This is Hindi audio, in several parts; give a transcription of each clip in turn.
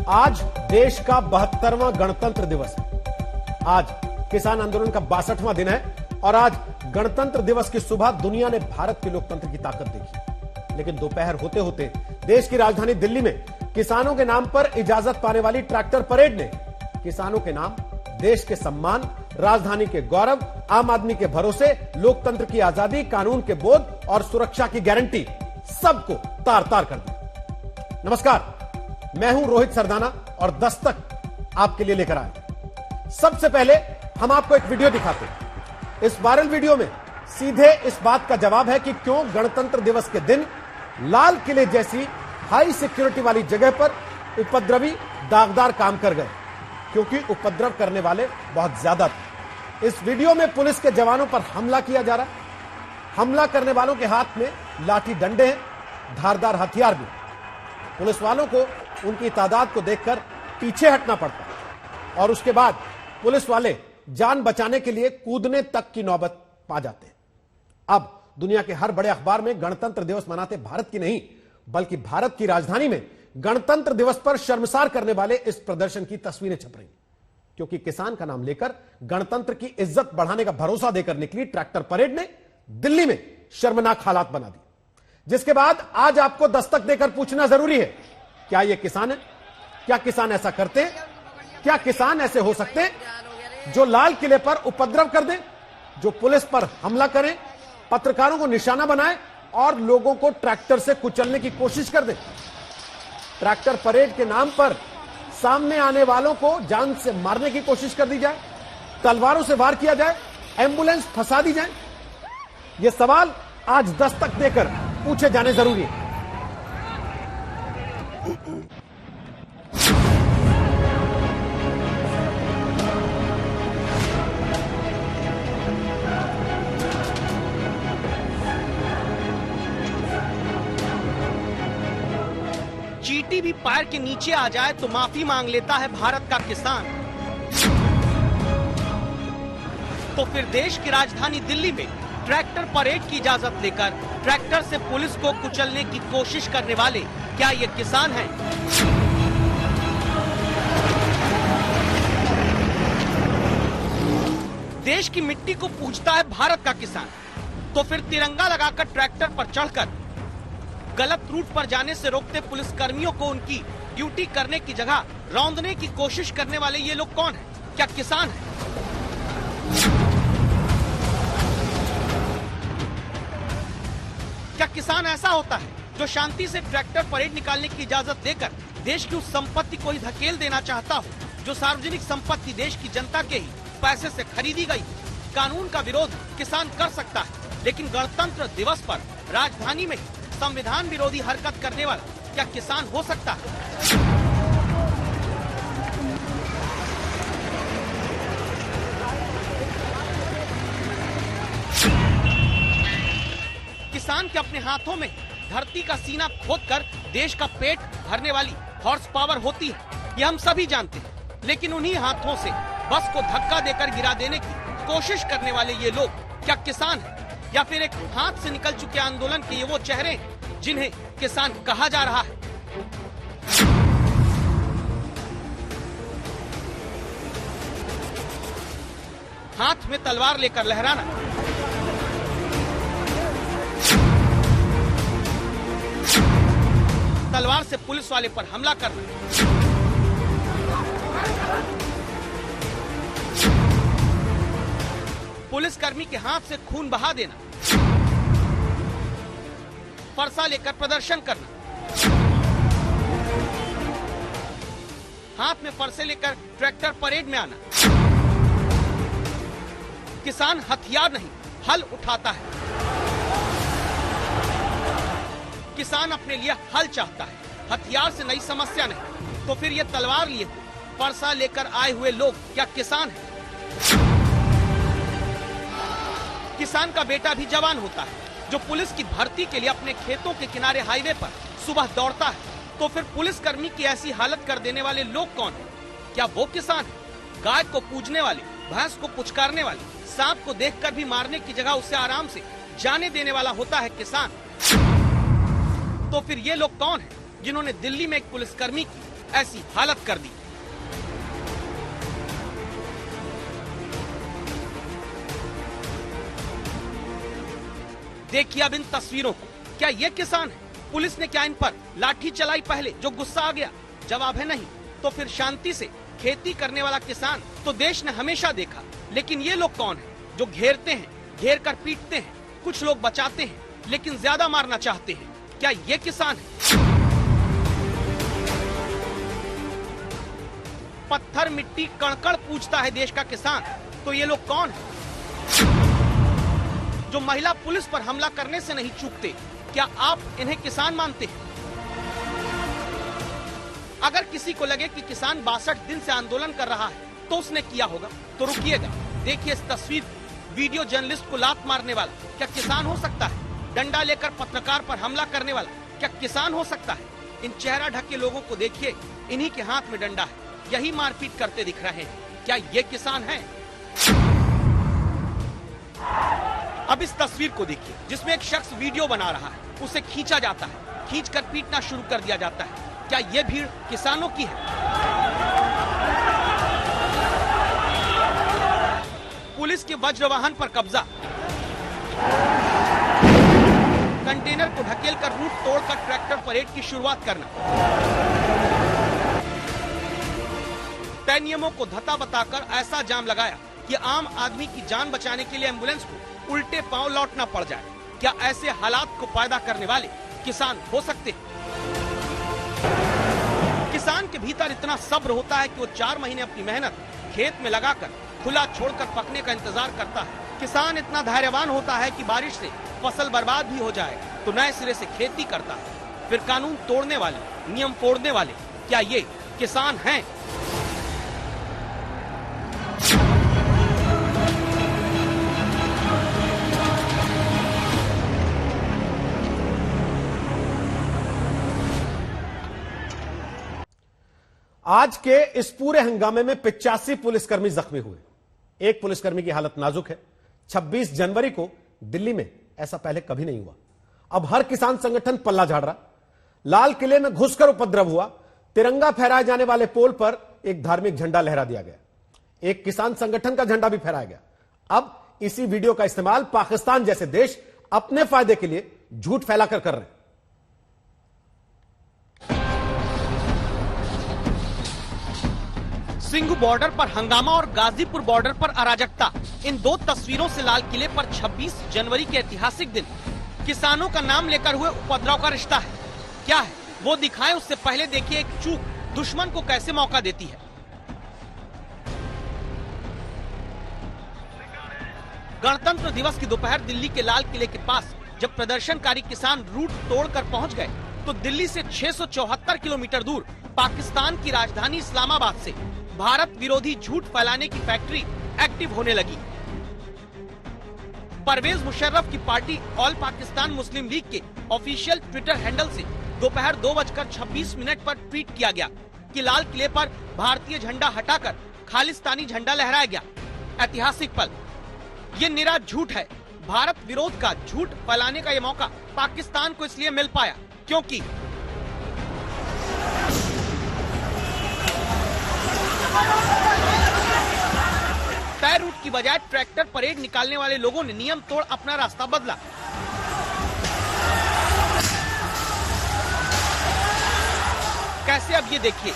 आज देश का 72वां गणतंत्र दिवस है। आज किसान आंदोलन का 62वां दिन है और आज गणतंत्र दिवस की सुबह दुनिया ने भारत के लोकतंत्र की ताकत देखी। लेकिन दोपहर होते होते देश की राजधानी दिल्ली में किसानों के नाम पर इजाजत पाने वाली ट्रैक्टर परेड ने किसानों के नाम, देश के सम्मान, राजधानी के गौरव, आम आदमी के भरोसे, लोकतंत्र की आजादी, कानून के बोध और सुरक्षा की गारंटी सबको तार तार कर दी। नमस्कार, मैं हूं रोहित सरदाना और दस्तक आपके लिए लेकर आए। सबसे पहले हम आपको एक वीडियो दिखाते हैं। इस वायरल वीडियो में सीधे इस बात का जवाब है कि क्यों गणतंत्र दिवस के दिन लाल किले जैसी हाई सिक्योरिटी वाली जगह पर उपद्रवी दागदार काम कर गए, क्योंकि उपद्रव करने वाले बहुत ज्यादा थे। इस वीडियो में पुलिस के जवानों पर हमला किया जा रहा है। हमला करने वालों के हाथ में लाठी डंडे हैं, धारदार हथियार भी। पुलिस वालों को उनकी तादाद को देखकर पीछे हटना पड़ता है और उसके बाद पुलिस वाले जान बचाने के लिए कूदने तक की नौबत पा जाते हैं। अब दुनिया के हर बड़े अखबार में गणतंत्र दिवस मनाते भारत की नहीं बल्कि भारत की राजधानी में गणतंत्र दिवस पर शर्मसार करने वाले इस प्रदर्शन की तस्वीरें छप रही, क्योंकि किसान का नाम लेकर गणतंत्र की इज्जत बढ़ाने का भरोसा देकर निकली ट्रैक्टर परेड ने दिल्ली में शर्मनाक हालात बना दिए। जिसके बाद आज आपको दस्तक देकर पूछना जरूरी है, क्या ये किसान है? क्या किसान ऐसा करते हैं? क्या किसान ऐसे हो सकते हैं जो लाल किले पर उपद्रव कर दें, जो पुलिस पर हमला करें, पत्रकारों को निशाना बनाएं और लोगों को ट्रैक्टर से कुचलने की कोशिश कर दें? ट्रैक्टर परेड के नाम पर सामने आने वालों को जान से मारने की कोशिश कर दी जाए, तलवारों से वार किया जाए, एम्बुलेंस फंसा दी जाए। ये सवाल आज दस्तक देकर पूछे जाने जरूरी है। चींटी भी पैर के नीचे आ जाए तो माफी मांग लेता है भारत का किसान। तो फिर देश की राजधानी दिल्ली में ट्रैक्टर परेड की इजाजत लेकर ट्रैक्टर से पुलिस को कुचलने की कोशिश करने वाले क्या ये किसान हैं? देश की मिट्टी को पूजता है भारत का किसान, तो फिर तिरंगा लगाकर ट्रैक्टर पर चढ़कर गलत रूट पर जाने से रोकते पुलिस कर्मियों को उनकी ड्यूटी करने की जगह रौंदने की कोशिश करने वाले ये लोग कौन हैं? क्या किसान हैं? क्या किसान ऐसा होता है जो शांति से ट्रैक्टर परेड निकालने की इजाजत देकर देश की उस संपत्ति को ही धकेल देना चाहता हो जो सार्वजनिक संपत्ति देश की जनता के ही पैसे से खरीदी गई? कानून का विरोध किसान कर सकता है, लेकिन गणतंत्र दिवस पर राजधानी में संविधान विरोधी हरकत करने वाला क्या किसान हो सकता है? किसान के अपने हाथों में धरती का सीना खोदकर देश का पेट भरने वाली हॉर्स पावर होती है, ये हम सभी जानते हैं। लेकिन उन्हीं हाथों से बस को धक्का देकर गिरा देने की कोशिश करने वाले ये लोग क्या किसान हैं? या फिर एक हाथ से निकल चुके आंदोलन के ये वो चेहरे जिन्हें किसान कहा जा रहा है? हाथ में तलवार लेकर लहराना, तलवार से पुलिस वाले पर हमला करना, पुलिसकर्मी के हाथ से खून बहा देना, फरसा लेकर प्रदर्शन करना, हाथ में फरसे लेकर ट्रैक्टर परेड में आना। किसान हथियार नहीं, हल उठाता है। किसान अपने लिए हल चाहता है, हथियार से नई समस्या नहीं। तो फिर ये तलवार लिए फरसा लेकर आए हुए लोग क्या किसान हैं? किसान का बेटा भी जवान होता है जो पुलिस की भर्ती के लिए अपने खेतों के किनारे हाईवे पर सुबह दौड़ता है। तो फिर पुलिसकर्मी की ऐसी हालत कर देने वाले लोग कौन हैं? क्या वो किसान हैं? गाय को पूजने वाले, भैंस को पुचकारने वाले, सांप को देखकर भी मारने की जगह उसे आराम से जाने देने वाला होता है किसान। तो फिर ये लोग कौन हैं जिन्होंने दिल्ली में एक पुलिसकर्मी की ऐसी हालत कर दी। देखिए अब इन तस्वीरों को, क्या ये किसान है? पुलिस ने क्या इन पर लाठी चलाई पहले जो गुस्सा आ गया? जवाब है नहीं। तो फिर शांति से खेती करने वाला किसान तो देश ने हमेशा देखा, लेकिन ये लोग कौन हैं जो घेरते हैं, घेर कर पीटते हैं? कुछ लोग बचाते हैं लेकिन ज्यादा मारना चाहते हैं। क्या ये किसान है? पत्थर मिट्टी कणकण पूछता है देश का किसान, तो ये लोग कौन है जो महिला पुलिस पर हमला करने से नहीं चूकते? क्या आप इन्हें किसान मानते हैं? अगर किसी को लगे कि किसान 62 दिन से आंदोलन कर रहा है तो उसने किया होगा, तो रुकिएगा, देखिए इस तस्वीर। वीडियो जर्नलिस्ट को लात मारने वाला क्या किसान हो सकता है? डंडा लेकर पत्रकार पर हमला करने वाला क्या किसान हो सकता है? इन चेहरा ढके लोगों को देखिए, इन्हीं के हाथ में डंडा है, यही मारपीट करते दिख रहे हैं। क्या ये किसान है? अब इस तस्वीर को देखिए जिसमें एक शख्स वीडियो बना रहा है, उसे खींचा जाता है, खींचकर पीटना शुरू कर दिया जाता है। क्या ये भीड़ किसानों की है? पुलिस के वज्र वाहन पर कब्जा, कंटेनर को ढकेलकर रूट तोड़कर ट्रैक्टर परेड की शुरुआत करना, तय नियमों को धता बताकर ऐसा जाम लगाया कि आम आदमी की जान बचाने के लिए एम्बुलेंस को उल्टे पांव लौटना पड़ जाए। क्या ऐसे हालात को पैदा करने वाले किसान हो सकते हैं? किसान के भीतर इतना सब्र होता है कि वो 4 महीने अपनी मेहनत खेत में लगाकर खुला छोड़कर पकने का इंतजार करता है। किसान इतना धैर्यवान होता है कि बारिश से फसल बर्बाद भी हो जाए तो नए सिरे से खेती करता है। फिर कानून तोड़ने वाले, नियम तोड़ने वाले, क्या ये किसान हैं? आज के इस पूरे हंगामे में 85 पुलिसकर्मी जख्मी हुए। एक पुलिसकर्मी की हालत नाजुक है। 26 जनवरी को दिल्ली में ऐसा पहले कभी नहीं हुआ। अब हर किसान संगठन पल्ला झाड़ रहा। लाल किले में घुसकर उपद्रव हुआ। तिरंगा फहराए जाने वाले पोल पर एक धार्मिक झंडा लहरा दिया गया। एक किसान संगठन का झंडा भी फहराया गया। अब इसी वीडियो का इस्तेमाल पाकिस्तान जैसे देश अपने फायदे के लिए झूठ फैलाकर कर रहे हैं। सिंघू बॉर्डर पर हंगामा और गाजीपुर बॉर्डर पर अराजकता। इन दो तस्वीरों से लाल किले पर 26 जनवरी के ऐतिहासिक दिन किसानों का नाम लेकर हुए उपद्रव का रिश्ता है। क्या है वो दिखाएं, उससे पहले देखिए एक चूक दुश्मन को कैसे मौका देती है। गणतंत्र दिवस की दोपहर दिल्ली के लाल किले के पास जब प्रदर्शनकारी किसान रूट तोड़कर पहुंच गए तो दिल्ली से 674 किलोमीटर दूर पाकिस्तान की राजधानी इस्लामाबाद से भारत विरोधी झूठ फैलाने की फैक्ट्री एक्टिव होने लगी। परवेज मुशर्रफ की पार्टी ऑल पाकिस्तान मुस्लिम लीग के ऑफिशियल ट्विटर हैंडल से दोपहर 2:26 पर ट्वीट किया गया कि लाल किले पर भारतीय झंडा हटाकर खालिस्तानी झंडा लहराया गया। ऐतिहासिक पल, ये निरा झूठ है। भारत विरोध का झूठ फैलाने का ये मौका पाकिस्तान को इसलिए मिल पाया क्योंकि तय रूट की बजाय ट्रैक्टर परेड निकालने वाले लोगों ने नियम तोड़ अपना रास्ता बदला। कैसे, अब ये देखिए।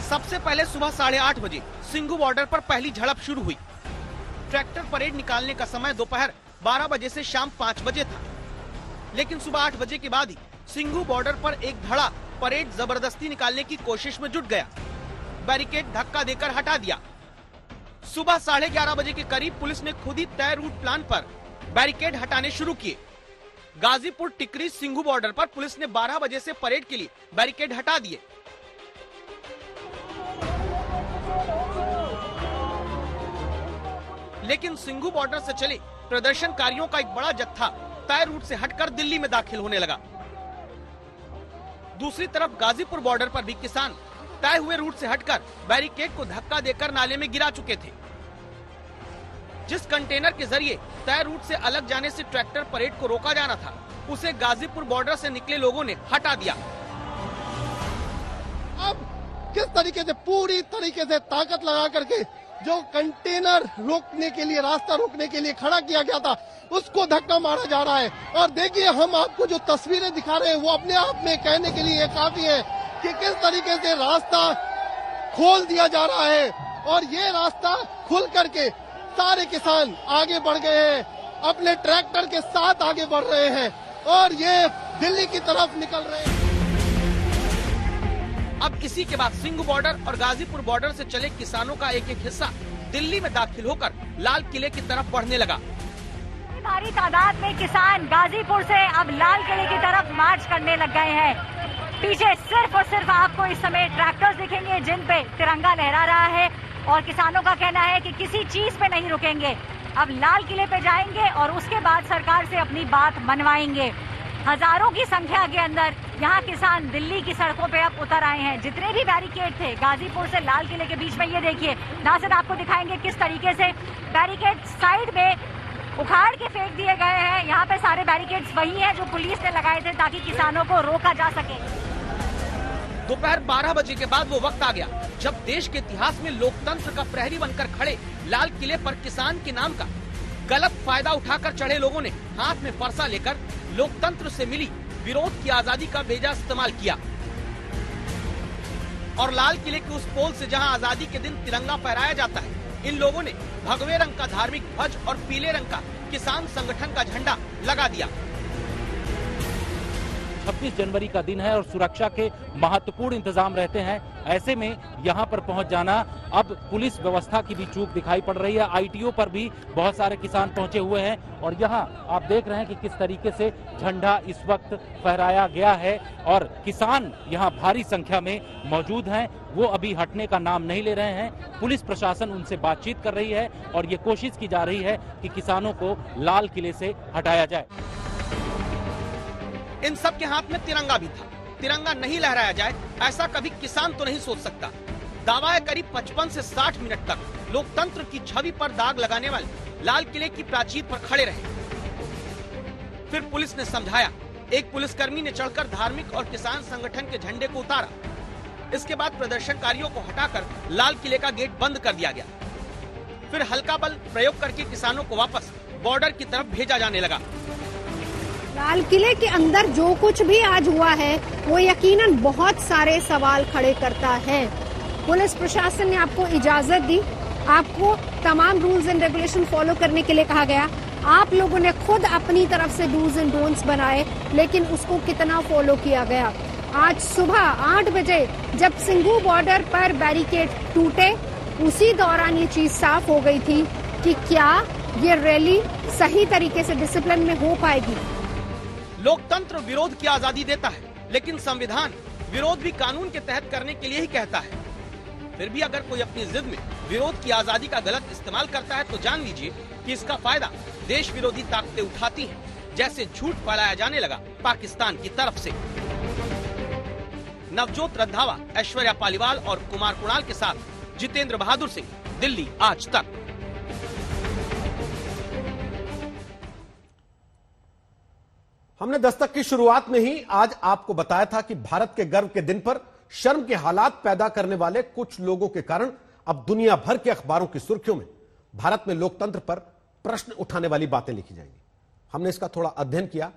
सबसे पहले सुबह 8:30 बजे सिंघू बॉर्डर पर पहली झड़प शुरू हुई। ट्रैक्टर परेड निकालने का समय दोपहर 12 बजे से शाम 5 बजे था, लेकिन सुबह 8 बजे के बाद ही सिंघू बॉर्डर पर एक धड़ा परेड जबरदस्ती निकालने की कोशिश में जुट गया। बैरिकेड धक्का देकर हटा दिया। सुबह 11:30 बजे के करीब पुलिस ने खुद ही तय रूट प्लान पर बैरिकेड हटाने शुरू किए। गाजीपुर टिकरी सिंघू बॉर्डर पर पुलिस ने 12 बजे से परेड के लिए बैरिकेड हटा दिए। लेकिन सिंघू बॉर्डर से चले प्रदर्शनकारियों का एक बड़ा जत्था तय रूट से हटकर दिल्ली में दाखिल होने लगा। दूसरी तरफ गाजीपुर बॉर्डर पर भी किसान तय हुए रूट से हटकर बैरिकेड को धक्का देकर नाले में गिरा चुके थे। जिस कंटेनर के जरिए तय रूट से अलग जाने से ट्रैक्टर परेड को रोका जाना था, उसे गाजीपुर बॉर्डर से निकले लोगों ने हटा दिया। अब किस तरीके से पूरी तरीके से ताकत लगा करके जो कंटेनर रोकने के लिए, रास्ता रोकने के लिए खड़ा किया गया था, उसको धक्का मारा जा रहा है। और देखिए, हम आपको जो तस्वीरें दिखा रहे हैं वो अपने आप में कहने के लिए काफी है कि किस तरीके से रास्ता खोल दिया जा रहा है। और ये रास्ता खुल करके सारे किसान आगे बढ़ गए हैं, अपने ट्रैक्टर के साथ आगे बढ़ रहे हैं और ये दिल्ली की तरफ निकल रहे हैं। अब इसी के बाद सिंघू बॉर्डर और गाजीपुर बॉर्डर से चले किसानों का एक एक हिस्सा दिल्ली में दाखिल होकर लाल किले की तरफ बढ़ने लगा। भारी तादाद में किसान गाजीपुर से अब लाल किले की तरफ मार्च करने लग गए हैं। पीछे सिर्फ और सिर्फ आपको इस समय ट्रैक्टर्स दिखेंगे जिन पे तिरंगा लहरा रहा है और किसानों का कहना है कि किसी चीज पे नहीं रुकेंगे, अब लाल किले पे जाएंगे और उसके बाद सरकार से अपनी बात मनवाएंगे। हजारों की संख्या के अंदर यहाँ किसान दिल्ली की सड़कों पे अब उतर आए हैं। जितने भी बैरिकेड थे गाजीपुर से लाल किले के बीच में, ये देखिए, नाज़िर आपको दिखाएंगे किस तरीके से बैरिकेड साइड में उखाड़ के फेंक दिए गए हैं। यहाँ पे सारे बैरिकेड्स वही हैं जो पुलिस ने लगाए थे ताकि किसानों को रोका जा सके। दोपहर 12 बजे के बाद वो वक्त आ गया जब देश के इतिहास में लोकतंत्र का प्रहरी बनकर खड़े लाल किले पर किसान के नाम का गलत फायदा उठाकर चढ़े लोगों ने हाथ में फरसा लेकर लोकतंत्र से मिली विरोध की आजादी का बेजा इस्तेमाल किया और लाल किले के उस पोल से जहां आजादी के दिन तिरंगा फहराया जाता है, इन लोगों ने भगवे रंग का धार्मिक ध्वज और पीले रंग का किसान संगठन का झंडा लगा दिया। 26 जनवरी का दिन है और सुरक्षा के महत्वपूर्ण इंतजाम रहते हैं। ऐसे में यहां पर पहुंच जाना, अब पुलिस व्यवस्था की भी चूक दिखाई पड़ रही है। आईटीओ पर भी बहुत सारे किसान पहुंचे हुए हैं और यहां आप देख रहे हैं कि किस तरीके से झंडा इस वक्त फहराया गया है और किसान यहां भारी संख्या में मौजूद हैं। वो अभी हटने का नाम नहीं ले रहे हैं। पुलिस प्रशासन उनसे बातचीत कर रही है और ये कोशिश की जा रही है कि किसानों को लाल किले से हटाया जाए। इन सब के हाथ में तिरंगा भी था। तिरंगा नहीं लहराया जाए ऐसा कभी किसान तो नहीं सोच सकता। दावा है करीब 55 से 60 मिनट तक लोकतंत्र की छवि पर दाग लगाने वाले लाल किले की प्राचीर पर खड़े रहे। फिर पुलिस ने समझाया। एक पुलिसकर्मी ने चढ़कर धार्मिक और किसान संगठन के झंडे को उतारा। इसके बाद प्रदर्शनकारियों को हटाकर लाल किले का गेट बंद कर दिया गया। फिर हल्का बल प्रयोग करके किसानों को वापस बॉर्डर की तरफ भेजा जाने लगा। लाल किले के अंदर जो कुछ भी आज हुआ है वो यकीनन बहुत सारे सवाल खड़े करता है। पुलिस प्रशासन ने आपको इजाजत दी, आपको तमाम रूल्स एंड रेगुलेशन फॉलो करने के लिए कहा गया। आप लोगों ने खुद अपनी तरफ से डूज एंड डोंट्स बनाए, लेकिन उसको कितना फॉलो किया गया। आज सुबह 8 बजे जब सिंघू बॉर्डर पर बैरिकेड टूटे, उसी दौरान ये चीज साफ हो गई थी कि क्या ये रैली सही तरीके से डिसिप्लिन में हो पाएगी। लोकतंत्र विरोध की आजादी देता है, लेकिन संविधान विरोध भी कानून के तहत करने के लिए ही कहता है। फिर भी अगर कोई अपनी जिद में विरोध की आजादी का गलत इस्तेमाल करता है तो जान लीजिए कि इसका फायदा देश विरोधी ताकतें उठाती हैं, जैसे झूठ फैलाया जाने लगा पाकिस्तान की तरफ से। नवजोत रंधावा, ऐश्वर्या पालीवाल और कुमार कुणाल के साथ जितेंद्र बहादुर सिंह, दिल्ली आज तक। हमने दस्तक की शुरुआत में ही आज आपको बताया था कि भारत के गर्व के दिन पर शर्म के हालात पैदा करने वाले कुछ लोगों के कारण अब दुनिया भर के अखबारों की सुर्खियों में भारत में लोकतंत्र पर प्रश्न उठाने वाली बातें लिखी जाएंगी। हमने इसका थोड़ा अध्ययन किया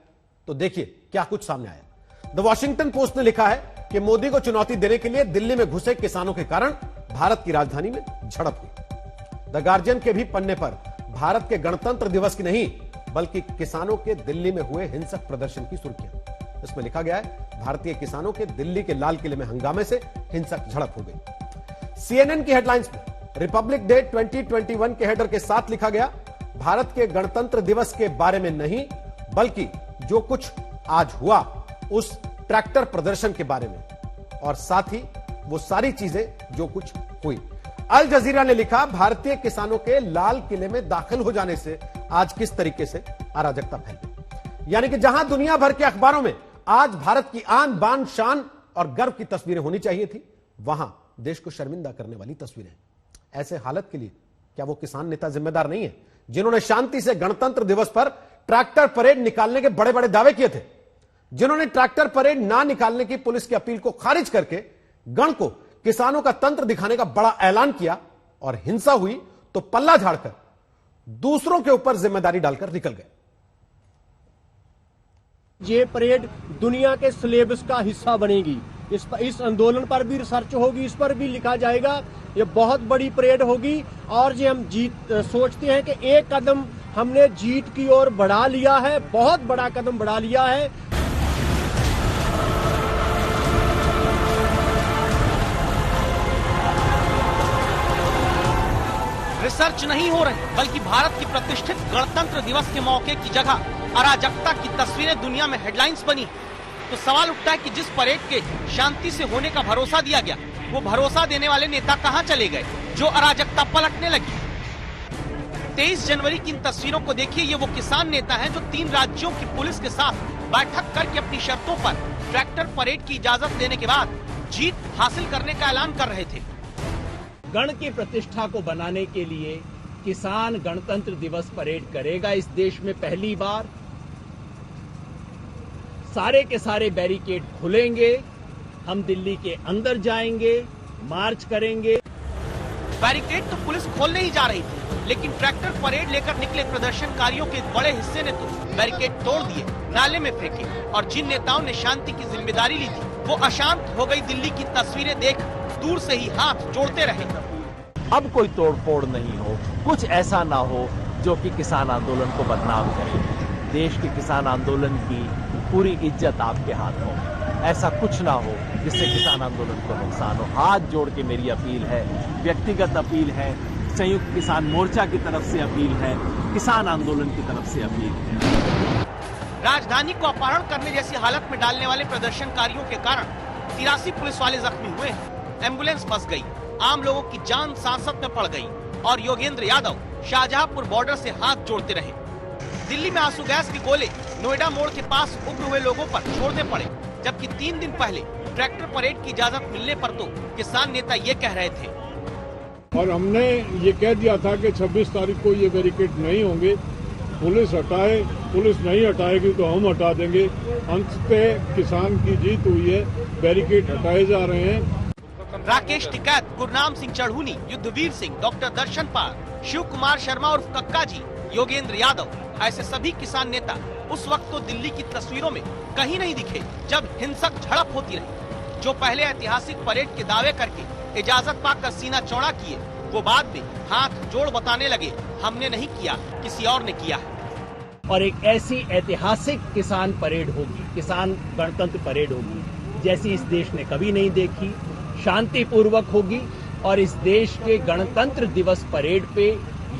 तो देखिए क्या कुछ सामने आया। द वॉशिंगटन पोस्ट ने लिखा है कि मोदी को चुनौती देने के लिए दिल्ली में घुसे किसानों के कारण भारत की राजधानी में झड़प हुई। द गार्जियन के भी पन्ने पर भारत के गणतंत्र दिवस की नहीं बल्कि किसानों के दिल्ली में हुए हिंसक प्रदर्शन की सुर्खियां। इसमें लिखा गया है भारतीय किसानों के दिल्ली के लाल किले में हंगामे से हिंसक झड़प हो गई। सीएनएन की हेडलाइंस में रिपब्लिक डे 2021 के हेडर के साथ लिखा गया भारत के गणतंत्र दिवस के बारे में नहीं बल्कि जो कुछ आज हुआ उस ट्रैक्टर प्रदर्शन के बारे में और साथ ही वो सारी चीजें जो कुछ हुई। अल जजीरा ने लिखा भारतीय किसानों के लाल किले में दाखिल हो जाने से आज किस तरीके से अराजकता फैल गई। यानी कि जहां दुनिया भर के अखबारों में आज भारत की आन बान शान और गर्व की तस्वीरें होनी चाहिए थी, वहां देश को शर्मिंदा करने वाली तस्वीरें। ऐसे हालत के लिए क्या वो किसान नेता जिम्मेदार नहीं है जिन्होंने शांति से गणतंत्र दिवस पर ट्रैक्टर परेड निकालने के बड़े बड़े दावे किए थे। जिन्होंने ट्रैक्टर परेड ना निकालने की पुलिस की अपील को खारिज करके गण को किसानों का तंत्र दिखाने का बड़ा ऐलान किया और हिंसा हुई तो पल्ला झाड़कर दूसरों के ऊपर जिम्मेदारी डालकर निकल गए। ये परेड दुनिया के सिलेबस का हिस्सा बनेगी। इस आंदोलन पर भी रिसर्च होगी, इस पर भी लिखा जाएगा। ये बहुत बड़ी परेड होगी और ये हम सोचते हैं कि एक कदम हमने जीत की ओर बढ़ा लिया है, बहुत बड़ा कदम बढ़ा लिया है। रिसर्च नहीं हो रही, बल्कि भारत की प्रतिष्ठित गणतंत्र दिवस के मौके की जगह अराजकता की तस्वीरें दुनिया में हेडलाइंस बनी। तो सवाल उठता है कि जिस परेड के शांति से होने का भरोसा दिया गया, वो भरोसा देने वाले नेता कहां चले गए जो अराजकता पलटने लगी। 23 जनवरी की इन तस्वीरों को देखिए। ये वो किसान नेता हैं जो 3 राज्यों की पुलिस के साथ बैठक करके अपनी शर्तों पर ट्रैक्टर परेड की इजाजत देने के बाद जीत हासिल करने का ऐलान कर रहे थे। गण की प्रतिष्ठा को बनाने के लिए किसान गणतंत्र दिवस परेड करेगा इस देश में पहली बार। सारे के सारे बैरिकेड खुलेंगे, हम दिल्ली के अंदर जाएंगे, मार्च करेंगे। बैरिकेड तो पुलिस खोलने ही जा रही थी, लेकिन ट्रैक्टर परेड लेकर निकले प्रदर्शनकारियों के एक बड़े हिस्से ने तो बैरिकेड तोड़ दिए, नाले में फेंके और जिन नेताओं ने शांति की जिम्मेदारी ली थी वो अशांत हो गई दिल्ली की तस्वीरें देख दूर से ही हाथ जोड़ते रहे। अब कोई तोड़फोड़ नहीं हो, कुछ ऐसा ना हो जो कि किसान आंदोलन को बदनाम करे। देश के किसान आंदोलन की पूरी इज्जत आपके हाथ हो, ऐसा कुछ ना हो जिससे किसान आंदोलन को नुकसान हो। हाथ जोड़ के मेरी अपील है, व्यक्तिगत अपील है, संयुक्त किसान मोर्चा की तरफ से अपील है, किसान आंदोलन की तरफ से अपील है। राजधानी को अपहरण करने जैसी हालत में डालने वाले प्रदर्शनकारियों के कारण 83 पुलिस वाले जख्मी हुए हैं। एम्बुलेंस फंस गई, आम लोगों की जान सांसत में पड़ गई और योगेंद्र यादव शाहजहांपुर बॉर्डर से हाथ जोड़ते रहे। दिल्ली में आंसू गैस के गोले नोएडा मोड़ के पास उग्र हुए लोगों पर छोड़ने पड़े, जबकि 3 दिन पहले ट्रैक्टर परेड की इजाजत मिलने पर तो किसान नेता ये कह रहे थे। और हमने ये कह दिया था कि 26 तारीख को ये बैरिकेड नहीं होंगे, पुलिस हटाए, पुलिस नहीं हटाएगी तो हम हटा देंगे। अंततः किसान की जीत हुई है, बैरिकेड हटाए जा रहे हैं। राकेश टिकैत, गुरनाम सिंह चढ़ूनी, युद्धवीर सिंह, डॉक्टर दर्शन पाल, शिव कुमार शर्मा और कक्का जी, योगेंद्र यादव, ऐसे सभी किसान नेता उस वक्त तो दिल्ली की तस्वीरों में कहीं नहीं दिखे जब हिंसक झड़प होती रही। जो पहले ऐतिहासिक परेड के दावे करके इजाजत पाकर सीना चौड़ा किए, वो बाद में हाथ जोड़ बताने लगे, हमने नहीं किया, किसी और ने किया है। और एक ऐसी ऐतिहासिक किसान परेड होगी, किसान गणतंत्र परेड होगी, जैसी इस देश ने कभी नहीं देखी। शांतिपूर्वक होगी और इस देश के गणतंत्र दिवस परेड पे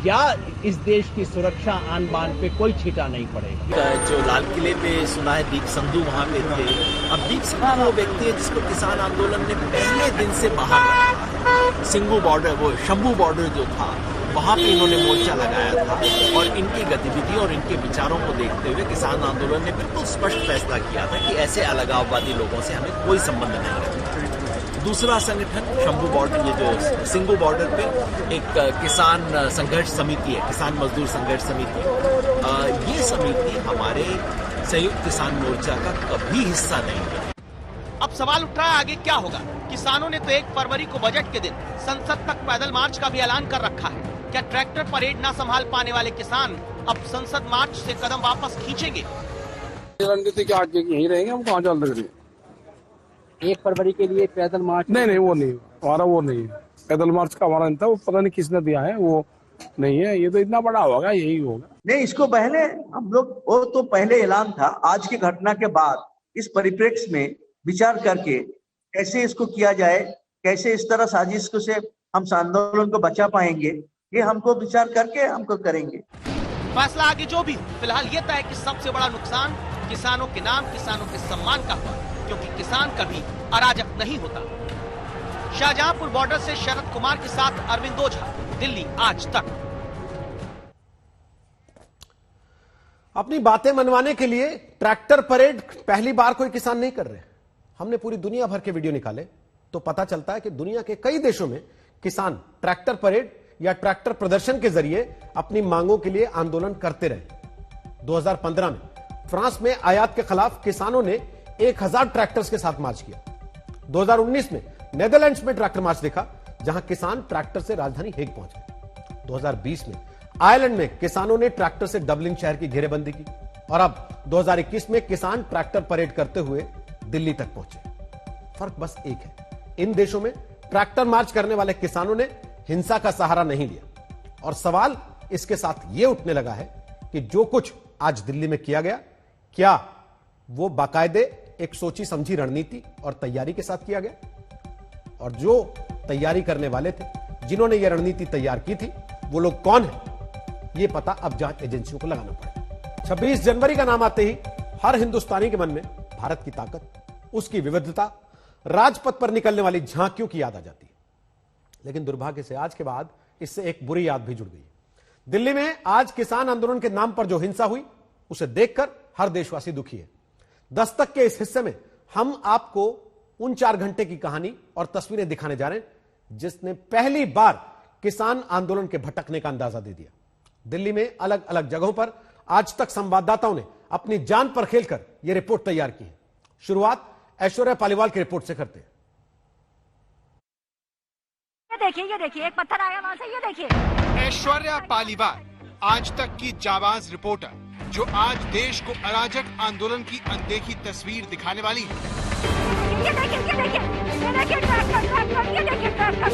या इस देश की सुरक्षा आन बान पे कोई छींटा नहीं पड़ेगा। जो लाल किले पे सुना है दीप संधू वहाँ पे थे। अब दीप संधू वो व्यक्ति है जिसको किसान आंदोलन ने पहले दिन से बाहर रखा है। सिंगू बॉर्डर, वो शंभू बॉर्डर जो था, वहाँ पे इन्होंने मोर्चा लगाया था और इनकी गतिविधि और इनके विचारों को देखते हुए किसान आंदोलन ने बिल्कुल स्पष्ट फैसला किया था कि ऐसे अलगाववादी लोगों से हमें कोई संबंध नहीं है। दूसरा संगठन शंभू बॉर्डर, ये जो सिंगू बॉर्डर पे एक किसान संघर्ष समिति है, किसान मजदूर संघर्ष समिति। ये समिति हमारे संयुक्त किसान मोर्चा का कभी हिस्सा नहीं है। अब सवाल उठ रहा है आगे क्या होगा। किसानों ने तो 1 फरवरी को बजट के दिन संसद तक पैदल मार्च का भी ऐलान कर रखा है। क्या ट्रैक्टर परेड ना संभाल पाने वाले किसान अब संसद मार्च से कदम वापस खींचेंगे? रणनीति के आगे यहीं रहेंगे, हम कहाँ चल रहे हैं। 1 फरवरी के लिए पैदल मार्च नहीं, वो नहीं, हमारा वो नहीं है। पैदल मार्च का हमारा नहीं था, वो पता नहीं किसने दिया है, वो नहीं है। ये तो इतना बड़ा होगा, यही होगा। नहीं, इसको पहले हम लोग, वो तो पहले ऐलान था। आज की घटना के बाद इस परिप्रेक्ष्य में विचार करके कैसे इसको किया जाए, कैसे इस तरह साजिश को से हम आंदोलन को बचा पाएंगे, ये हमको विचार करके हमको करेंगे। फैसला आगे जो भी हो, फिलहाल ये तय है कि सबसे बड़ा नुकसान किसानों के नाम, किसानों के सम्मान का हुआ, क्योंकि किसान कभी अराजक नहीं होता। शाहजहांपुर बॉर्डर से शरद कुमार के साथ अरविंद ओझा, दिल्ली आज तक। अपनी बातें मनवाने के लिए ट्रैक्टर परेड पहली बार कोई किसान नहीं कर रहे। हमने पूरी दुनिया भर के वीडियो निकाले तो पता चलता है कि दुनिया के कई देशों में किसान ट्रैक्टर परेड या ट्रैक्टर प्रदर्शन के जरिए अपनी मांगों के लिए आंदोलन करते रहे। 2015 में फ्रांस में आयात के खिलाफ किसानों ने 1000 ट्रैक्टर्स के साथ मार्च किया। 2019 में नेदरलैंड्स में ट्रैक्टर मार्च देखा, जहां किसान ट्रैक्टर से राजधानी हेग पहुंच गए। 2020 में आयरलैंड में किसानों ने ट्रैक्टर से डबलिन शहर की घेरेबंदी की और अब 2021 में किसान ट्रैक्टर परेड करते हुए दिल्ली तक पहुंचे। फर्क बस एक है, इन देशों में ट्रैक्टर मार्च करने वाले किसानों ने हिंसा का सहारा नहीं लिया और सवाल इसके साथ यह उठने लगा है कि जो कुछ आज दिल्ली में किया गया, क्या वो बाकायदे एक सोची समझी रणनीति और तैयारी के साथ किया गया? और जो तैयारी करने वाले थे, जिन्होंने यह रणनीति तैयार की थी, वो लोग कौन है, ये पता अब जांच एजेंसियों को लगाना पड़ेगा। 26 जनवरी का नाम आते ही हर हिंदुस्तानी के मन में भारत की ताकत, उसकी विविधता, राजपथ पर निकलने वाली झांकियों की याद आ जाती है। लेकिन दुर्भाग्य से आज के बाद इससे एक बुरी याद भी जुड़ गई। दिल्ली में आज किसान आंदोलन के नाम पर जो हिंसा हुई, उसे देखकर हर देशवासी दुखी है। दस्तक के इस हिस्से में हम आपको उन 4 घंटे की कहानी और तस्वीरें दिखाने जा रहे हैं जिसने पहली बार किसान आंदोलन के भटकने का अंदाजा दे दिया। दिल्ली में अलग अलग जगहों पर आज तक संवाददाताओं ने अपनी जान पर खेलकर यह रिपोर्ट तैयार की है। शुरुआत ऐश्वर्या पालीवाल की रिपोर्ट से करते हैं। ये देखिए एक पत्थर आया वहां से, ये देखिए। ऐश्वर्या पालीवाल आज तक की जाबाज रिपोर्टर, जो आज देश को अराजक आंदोलन की अनदेखी तस्वीर दिखाने वाली है। ये देखिए, ये देखिए, ये देखिए ट्रैक्टर, ये देखिए ट्रैक्टर।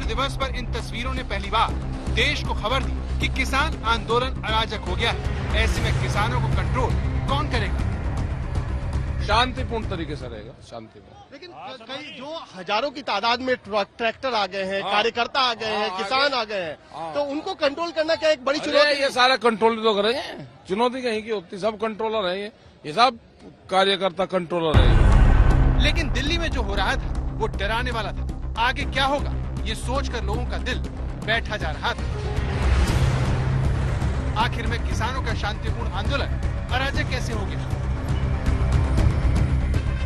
दिवस पर इन तस्वीरों ने पहली बार देश को खबर दी कि किसान आंदोलन अराजक हो गया है। ऐसे में किसानों को कंट्रोल कौन करेगा? शांतिपूर्ण तरीके से रहेगा, शांतिपूर्ण। लेकिन कई जो हजारों की तादाद में ट्रैक्टर आ गए हैं, कार्यकर्ता आ गए हैं, किसान आ गए हैं, तो उनको कंट्रोल करना क्या एक बड़ी चुनौती है? ये सारा कंट्रोल तो करेंगे, चुनौती कहीं की होती, सब कंट्रोलर है, ये सब कार्यकर्ता कंट्रोलर है। लेकिन दिल्ली में जो हो रहा था वो डराने वाला था। आगे क्या होगा ये सोचकर लोगों का दिल बैठा जा रहा था। आखिर में किसानों का शांतिपूर्ण आंदोलन अराजक कैसे हो गया?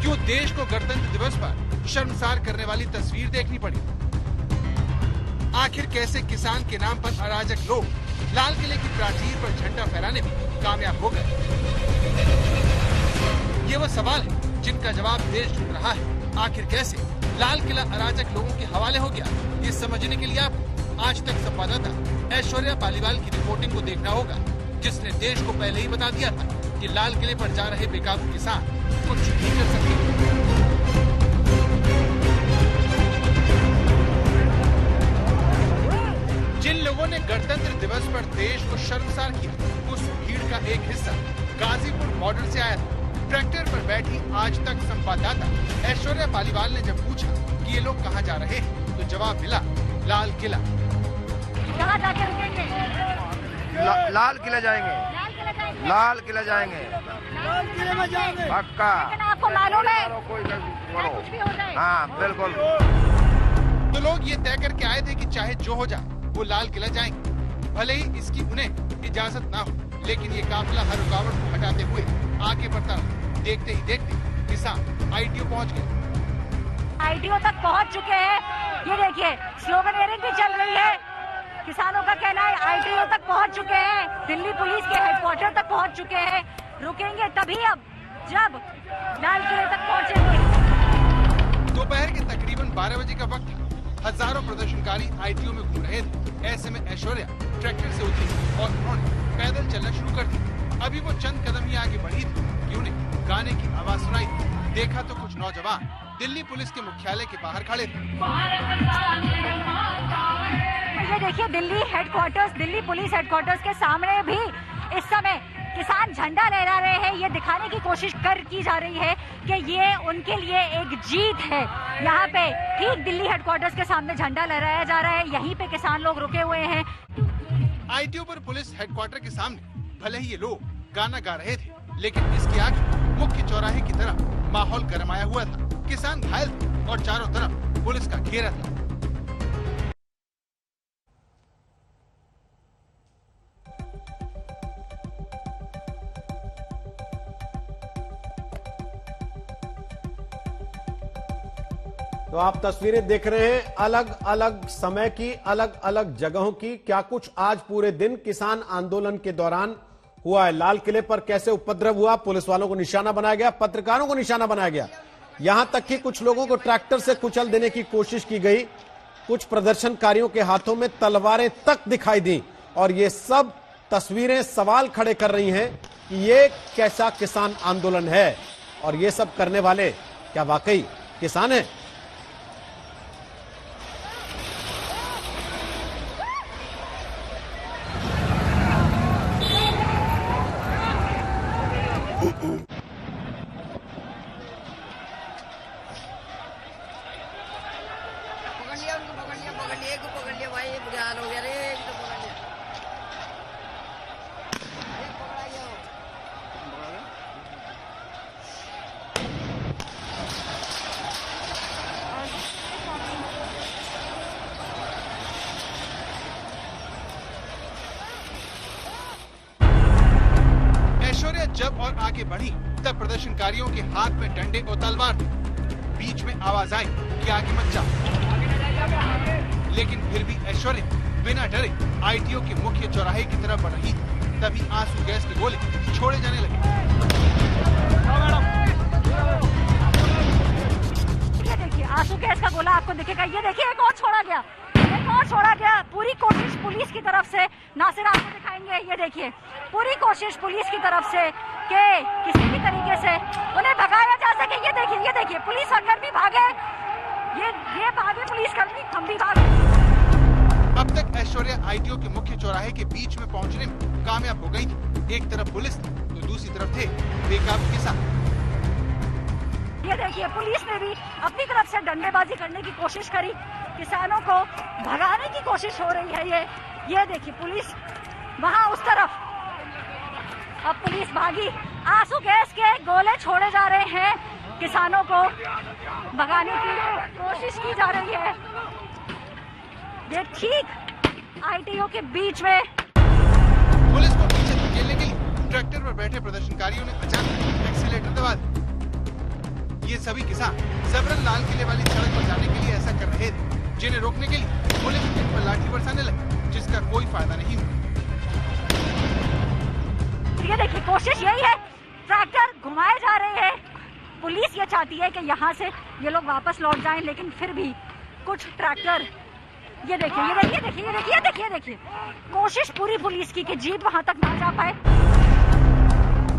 क्यों देश को गणतंत्र दिवस पर शर्मसार करने वाली तस्वीर देखनी पड़ी? आखिर कैसे किसान के नाम पर अराजक लोग लाल किले की प्राचीर पर झंडा फहराने में कामयाब हो गए? ये वो सवाल है जिनका जवाब देश ढूंढ रहा है। आखिर कैसे लाल किला अराजक लोगों के हवाले हो गया, ये समझने के लिए आपको आज तक संवाददाता ऐश्वर्या पालीवाल की रिपोर्टिंग को देखना होगा, जिसने देश को पहले ही बता दिया था कि लाल किले पर जा रहे बेकाबू किसान कुछ नहीं कर सके। जिन लोगों ने गणतंत्र दिवस पर देश को शर्मसार किया, उस भीड़ का एक हिस्सा गाजीपुर बॉर्डर से आया था। ट्रैक्टर पर बैठी आज तक संवाददाता ऐश्वर्या पालीवाल ने जब पूछा कि ये लोग कहाँ जा रहे हैं, तो जवाब मिला लाल किला। कहाँ जाके रुकेंगे? लाल किला जाएंगे, लाल किला जाएंगे, लाल किले में जाएंगे पक्का। लेकिन आपको मालूम है कुछ भी हो जाए। हाँ बिल्कुल। तो लोग ये तय करके आए थे कि चाहे जो हो जाए वो लाल किला जाएंगे, भले ही इसकी उन्हें इजाजत ना हो। लेकिन ये काफिला हर रुकावट को हटाते हुए आगे बढ़ता रहा। देखते ही देखते किसान आईटीओ पहुंच गए। आईटीओ तक पहुंच चुके हैं। ये देखिए स्लोगनियरिंग भी चल रही है। किसानों का कहना है आईटीओ तक पहुंच चुके हैं, दिल्ली पुलिस के हेडक्वार्टर तक पहुंच चुके हैं। रुकेंगे तभी अब जब लाल किले तक पहुंचेंगे। दोपहर के तकरीबन 12 बजे का वक्त था। हजारों प्रदर्शनकारी आईटीओ में घूम रहे थे। ऐसे में ऐश्वर्या ट्रैक्टर से उतरी और उन्होंने पैदल चलना शुरू कर दिया। अभी वो चंद कदम ही आगे बढ़ी थी कि उन्हें गाने की आवाज सुनाई दी। देखा तो कुछ नौजवान दिल्ली पुलिस के मुख्यालय के बाहर खड़े थे। ये देखिए Delhi headquarters, Delhi police headquarters के सामने भी इस समय किसान झंडा लहरा रहे हैं। ये दिखाने की कोशिश की जा रही है कि ये उनके लिए एक जीत है। यहाँ पे ठीक दिल्ली हेडक्वार्टर्स के सामने झंडा लहराया जा रहा है। यहीं पे किसान लोग रुके हुए हैं। आईटीओ पर पुलिस हेडक्वार्टर के सामने भले ही ये लोग गाना गा रहे थे, लेकिन इसके आगे मुख्य चौराहे की तरफ माहौल गरमाया हुआ था। किसान घायल थे और चारों तरफ पुलिस का घेरा था। तो आप तस्वीरें देख रहे हैं अलग अलग समय की, अलग अलग जगहों की। क्या कुछ आज पूरे दिन किसान आंदोलन के दौरान हुआ है। लाल किले पर कैसे उपद्रव हुआ, पुलिस वालों को निशाना बनाया गया, पत्रकारों को निशाना बनाया गया, यहां तक कि कुछ लोगों को ट्रैक्टर से कुचल देने की कोशिश की गई। कुछ प्रदर्शनकारियों के हाथों में तलवारें तक दिखाई दी। और ये सब तस्वीरें सवाल खड़े कर रही हैं कि ये कैसा किसान आंदोलन है और ये सब करने वाले क्या वाकई किसान हैं। ऐश्वर्या जब और आगे बढ़ी तब प्रदर्शनकारियों के हाथ में डंडे और तलवार थे। बीच में आवाज आई कि आगे मत जाओ, लेकिन फिर भी ऐश्वर्या बिना डरे आईटीओ के मुख्य चौराहे की तरफ बढ़ रही थी। तभी आंसू गैस के गोले छोड़े जाने लगे। ये देखिए आंसू गैस का गोला आपको दिखेगा। ये देखिए एक और छोड़ा गया, एक और छोड़ा गया। पूरी कोशिश पुलिस की तरफ से, नासिर आपको दिखाएंगे, ये देखिए पूरी कोशिश पुलिस की तरफ से कि किसी भी तरीके से उन्हें भगाया जा सके। ये देखिए पुलिस अगर भी भागे, ये भागे पुलिसकर्मी, हम भी भागे। अब तक ऐश्वर्या आईटीओ के मुख्य चौराहे के बीच में पहुंचने में कामयाब हो गई थी। एक तरफ पुलिस तो दूसरी तरफ थे बेकाबू किसान। ये देखिए पुलिस ने भी अपनी तरफ से डंडेबाजी करने की कोशिश करी, किसानों को भगाने की कोशिश हो रही है। ये देखिए पुलिस वहां उस तरफ, अब पुलिस भागी। आंसू गैस के गोले छोड़े जा रहे हैं, किसानों को भगाने की कोशिश की जा रही है। ये ठीक आईटीओ के बीच में पुलिस को पीछे धकेलने के लिए ट्रैक्टर पर बैठे प्रदर्शनकारियों ने अचानक एक्सीलेटर दबा दिया। ये सभी किसान जबरन लाल किले वाली सड़क पर जाने के लिए ऐसा कर रहे थे, जिन्हें रोकने के लिए पुलिस इन पर लाठी बरसाने लगी, जिसका कोई फायदा नहीं हुआ। ये देखिए कोशिश यही है, ट्रैक्टर घुमाए जा रहे हैं। पुलिस ये चाहती है कि यहाँ से ये लोग वापस लौट जाएं, लेकिन फिर भी कुछ ट्रैक्टर, ये देखिए कोशिश पूरी पुलिस की कि जीप वहाँ तक ना जा पाए।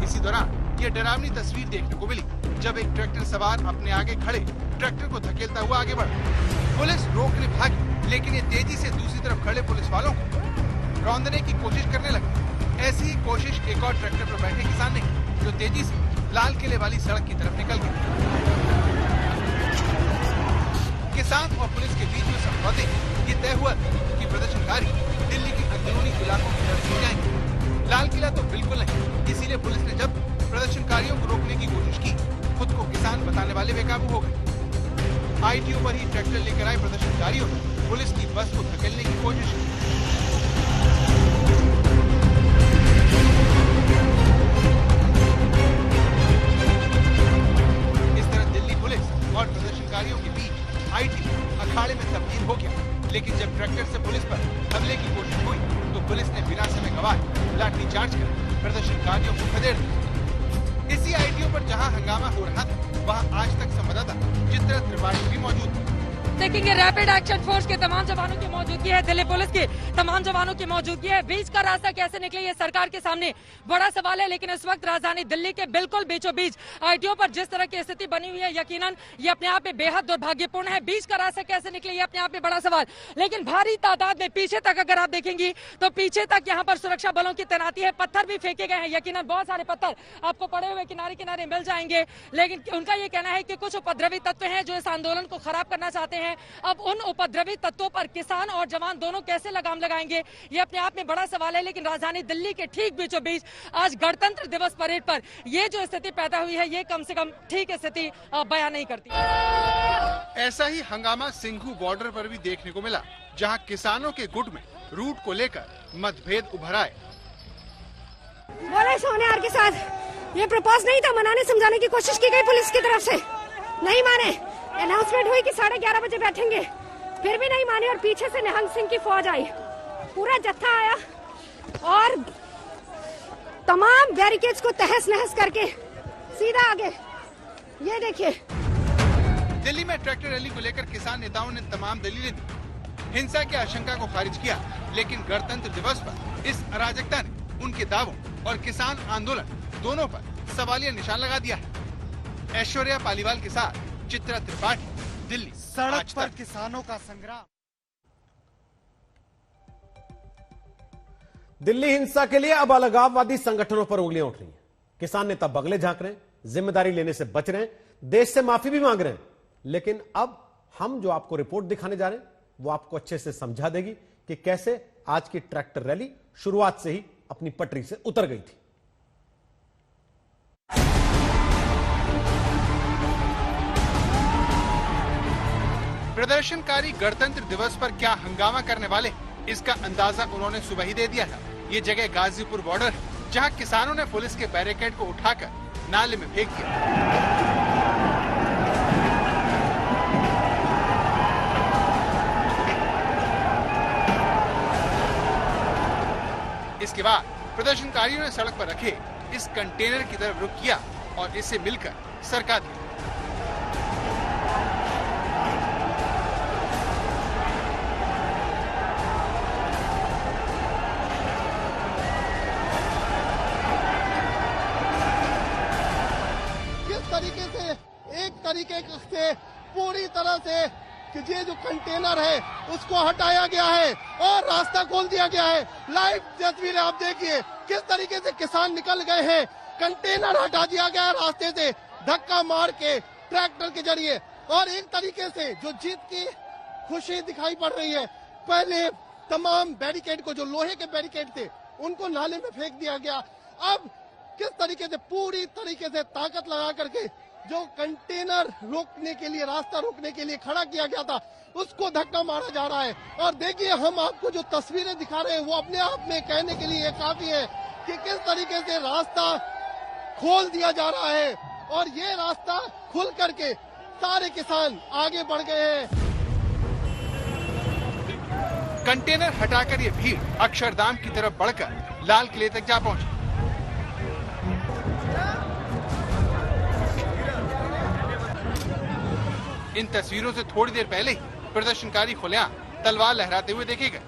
इसी दौरान ये डरावनी तस्वीर देखने को मिली जब एक ट्रैक्टर सवार अपने आगे खड़े ट्रैक्टर को धकेलता हुआ आगे बढ़ा। पुलिस रोकने भागी, लेकिन ये तेजी से दूसरी तरफ खड़े पुलिस वालों को रौंदने की कोशिश करने लगे। ऐसी ही कोशिश एक और ट्रैक्टर पर बैठे किसान ने, जो तेजी से लाल किले वाली सड़क की तरफ निकल गए। किसान और पुलिस के बीच में समझौते ये तय हुआ कि प्रदर्शनकारी दिल्ली के अंदरूनी इलाकों की तरफ ले जाएंगे। लाल किला तो बिल्कुल नहीं। इसीलिए पुलिस ने जब प्रदर्शनकारियों को रोकने की कोशिश की, खुद को किसान बताने वाले बेकाबू हो गए। आईटीओ पर ही ट्रैक्टर लेकर आए प्रदर्शनकारियों ने पुलिस की बस को धकेलने की कोशिश की। और प्रदर्शनकारियों के बीच आईटीओ अखाड़े में तब्दील हो गया। लेकिन जब ट्रैक्टर से पुलिस पर हमले की कोशिश हुई तो पुलिस ने बिना समय गवाए लाठीचार्ज कर प्रदर्शनकारियों को खदेड़ दिया। इसी आईटीओ पर जहां हंगामा हो रहा था, वहां आज तक संवाददाता चित्रा त्रिपाठी भी मौजूद थी। देखेंगे रैपिड एक्शन फोर्स के तमाम जवानों की मौजूदगी है, दिल्ली पुलिस के तमाम जवानों की मौजूदगी है। बीच का रास्ता कैसे निकले, ये सरकार के सामने बड़ा सवाल है। लेकिन इस वक्त राजधानी दिल्ली के बिल्कुल बीचों बीच आईटीओ पर जिस तरह की स्थिति बनी हुई है, यकीनन ये अपने आप में बेहद दुर्भाग्यपूर्ण है। बीच का रास्ता कैसे निकले, ये अपने आप में बड़ा सवाल। लेकिन भारी तादाद में पीछे तक अगर आप देखेंगी तो पीछे तक यहाँ पर सुरक्षा बलों की तैनाती है। पत्थर भी फेंके गए हैं, यकीनन बहुत सारे पत्थर आपको पड़े हुए किनारे किनारे मिल जाएंगे। लेकिन उनका ये कहना है कि कुछ उपद्रवी तत्व हैं जो इस आंदोलन को खराब करना चाहते हैं। हैं। अब उन उपद्रवी तत्वों पर किसान और जवान दोनों कैसे लगाम लगाएंगे, ये अपने आप में बड़ा सवाल है। लेकिन राजधानी दिल्ली के ठीक बीचों बीच आज गणतंत्र दिवस परेड पर ये जो स्थिति पैदा हुई है, ये कम से कम ठीक स्थिति बयान नहीं करती। ऐसा ही हंगामा सिंघू बॉर्डर पर भी देखने को मिला, जहां किसानों के गुट में रूट को लेकर मतभेद उभर आए। बोले सोनियार के साथ ये प्रपोज नहीं था, मनाने समझाने की कोशिश की गई पुलिस की तरफ से, नहीं माने। अनाउंसमेंट हुई कि 11:30 बजे बैठेंगे, फिर भी नहीं माने और पीछे से निहंग सिंह की फौज आई, पूरा जत्था आया और तमाम बैरिकेड्स को तहस नहस करके सीधा आगे। ये देखिए, दिल्ली में ट्रैक्टर रैली को लेकर किसान नेताओं ने तमाम दलीलें दी, हिंसा की आशंका को खारिज किया, लेकिन गणतंत्र दिवस पर इस अराजकता ने उनके दावों और किसान आंदोलन दोनों पर सवालिया निशान लगा दिया है। ऐश्वर्या पालीवाल के साथ चित्रा त्रिपाठी, दिल्ली। सड़क पर किसानों का संग्राम। दिल्ली हिंसा के लिए अब अलगाववादी संगठनों पर उंगलियां उठ रही हैं। किसान नेता बगले झांक रहे हैं, जिम्मेदारी लेने से बच रहे हैं, देश से माफी भी मांग रहे हैं। लेकिन अब हम जो आपको रिपोर्ट दिखाने जा रहे हैं वो आपको अच्छे से समझा देगी कि कैसे आज की ट्रैक्टर रैली शुरुआत से ही अपनी पटरी से उतर गई थी। प्रदर्शनकारी गणतंत्र दिवस पर क्या हंगामा करने वाले, इसका अंदाजा उन्होंने सुबह ही दे दिया था। ये जगह गाजीपुर बॉर्डर है, जहां किसानों ने पुलिस के बैरिकेड को उठाकर नाले में फेंक दिया। इसके बाद प्रदर्शनकारियों ने सड़क पर रखे इस कंटेनर की तरफ रुख किया और इसे मिलकर सरका दिया। किस तरीके से एक तरीके से पूरी तरह से कि ये जो कंटेनर है उसको हटाया गया है और रास्ता खोल दिया गया है। लाइव तस्वीरें आप देखिए, किस तरीके से किसान निकल गए हैं, कंटेनर हटा दिया गया है रास्ते से धक्का मार के ट्रैक्टर के जरिए। और एक तरीके से जो जीत की खुशी दिखाई पड़ रही है, पहले तमाम बैरिकेड को, जो लोहे के बैरिकेड थे, उनको नाले में फेंक दिया गया। अब किस तरीके से पूरी तरीके से ताकत लगा करके जो कंटेनर रोकने के लिए, रास्ता रोकने के लिए खड़ा किया गया था, उसको धक्का मारा जा रहा है। और देखिए, हम आपको जो तस्वीरें दिखा रहे हैं वो अपने आप में कहने के लिए काफी है कि किस तरीके से रास्ता खोल दिया जा रहा है और ये रास्ता खुल करके सारे किसान आगे बढ़ गए हैं। कंटेनर हटाकर ये भीड़ अक्षरधाम की तरफ बढ़कर लाल किले तक जा पहुंची। इन तस्वीरों से थोड़ी देर पहले ही प्रदर्शनकारी खुलेआम तलवार लहराते हुए देखे गए।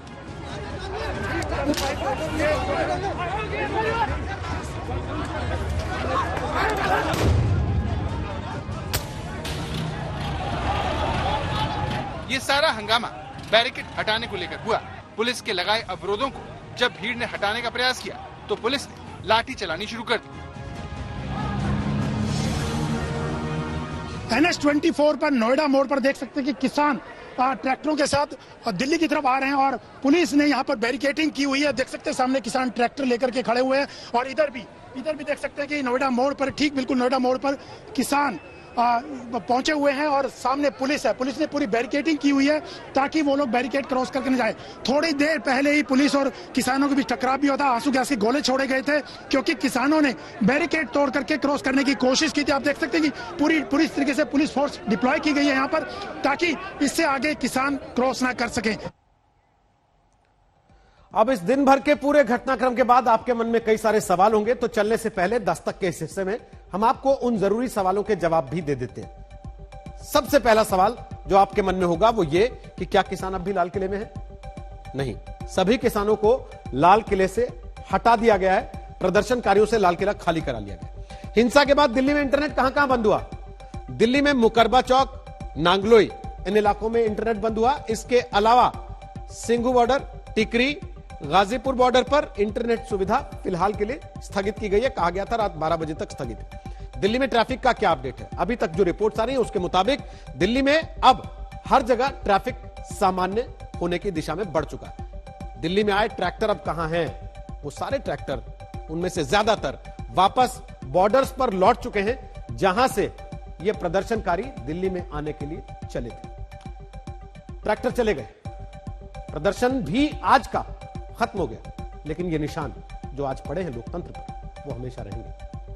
ये सारा हंगामा बैरिकेड हटाने को लेकर हुआ। पुलिस के लगाए अवरोधों को जब भीड़ ने हटाने का प्रयास किया तो पुलिस ने लाठी चलानी शुरू कर दी। NH24 पर नोएडा मोड़ पर देख सकते हैं कि किसान ट्रैक्टरों के साथ दिल्ली की तरफ आ रहे हैं और पुलिस ने यहाँ पर बैरिकेडिंग की हुई है। देख सकते हैं सामने किसान ट्रैक्टर लेकर के खड़े हुए हैं और इधर भी देख सकते हैं कि नोएडा मोड़ पर, ठीक बिल्कुल नोएडा मोड़ पर किसान पहुंचे हुए हैं और सामने पुलिस है। पुलिस ने पूरी बैरिकेडिंग की हुई है ताकि वो लोग बैरिकेड क्रॉस करके न जाए। थोड़ी देर पहले ही पुलिस और किसानों के बीच टकराव भी होता, आंसू गैस के गोले छोड़े गए थे क्योंकि किसानों ने बैरिकेड तोड़ करके क्रॉस करने की कोशिश की थी। आप देख सकते हैं कि पूरी तरीके से पुलिस फोर्स डिप्लॉय की गई है यहाँ पर ताकि इससे आगे किसान क्रॉस ना कर सके। अब इस दिन भर के पूरे घटनाक्रम के बाद आपके मन में कई सारे सवाल होंगे, तो चलने से पहले दस्तक के इस हिस्से में हम आपको उन जरूरी सवालों के जवाब भी दे देते हैं। सबसे पहला सवाल जो आपके मन में होगा वो ये कि क्या किसान अब भी लाल किले में है? नहीं, सभी किसानों को लाल किले से हटा दिया गया है। प्रदर्शनकारियों से लाल किला खाली करा लिया गया। हिंसा के बाद दिल्ली में इंटरनेट कहां बंद हुआ? दिल्ली में मुकरबा चौक, नांगलोई, इन इलाकों में इंटरनेट बंद हुआ। इसके अलावा सिंघू बॉर्डर, टिकरी, गाजीपुर बॉर्डर पर इंटरनेट सुविधा फिलहाल के लिए स्थगित की गई है। कहा गया था रात 12 बजे तक स्थगित है। दिल्ली में ट्रैफिक का क्या अपडेट है? अभी तक जो रिपोर्ट्स आ रही है उसके मुताबिक दिल्ली में अब हर जगह ट्रैफिक सामान्य होने की दिशा में बढ़ चुका है। दिल्ली में आए ट्रैक्टर अब कहां हैं? वो सारे ट्रैक्टर, उनमें से ज्यादातर वापस बॉर्डर्स पर लौट चुके हैं, जहां से ये प्रदर्शनकारी दिल्ली में आने के लिए चले थे। ट्रैक्टर चले गए, प्रदर्शन भी आज का खत्म हो गया, लेकिन ये निशान जो आज पड़े हैं लोकतंत्र पर, वो हमेशा रहेंगे।